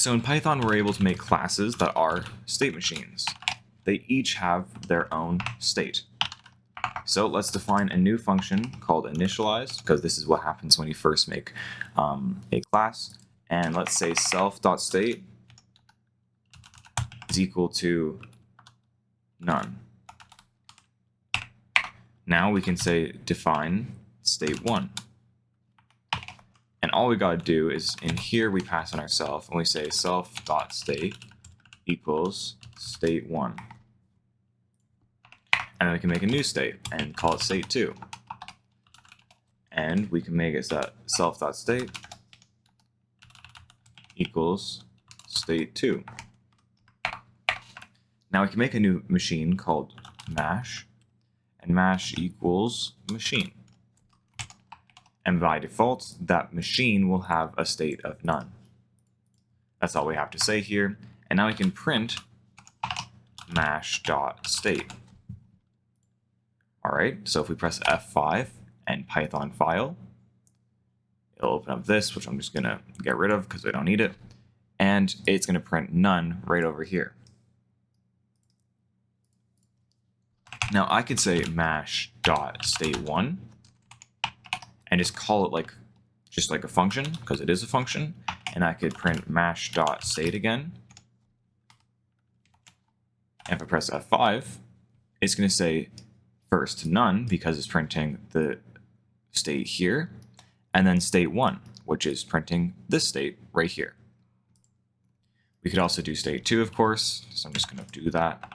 So in Python, we're able to make classes that are state machines. They each have their own state. So let's define a new function called initialize, because this is what happens when you first make a class. And let's say self.state is equal to none. Now we can say define state1. And all we gotta do is in here we pass in ourself and we say self.state equals state1. And then we can make a new state and call it state2. And we can make it that self.state equals state2. Now we can make a new machine called mash, and mash equals machine. And by default, that machine will have a state of none. That's all we have to say here. And now we can print mash.state. All right, so if we press F5 and Python file, it'll open up this, which I'm just gonna get rid of because I don't need it. And it's gonna print none right over here. Now I could say mash.state1 and just call it just like a function, because it is a function. And I could print mash.state again. And if I press F5, it's going to say first none, because it's printing the state here, and then state1, which is printing this state right here. We could also do state2, of course, so I'm just going to do that.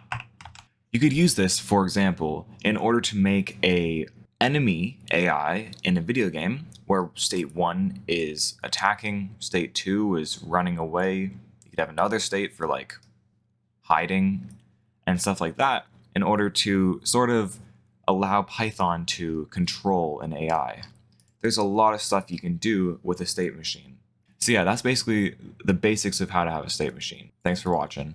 You could use this, for example, in order to make a enemy AI in a video game where state 1 is attacking, state 2 is running away. You could have another state for like hiding and stuff like that in order to sort of allow Python to control an AI. There's a lot of stuff you can do with a state machine. So yeah, that's basically the basics of how to have a state machine. Thanks for watching.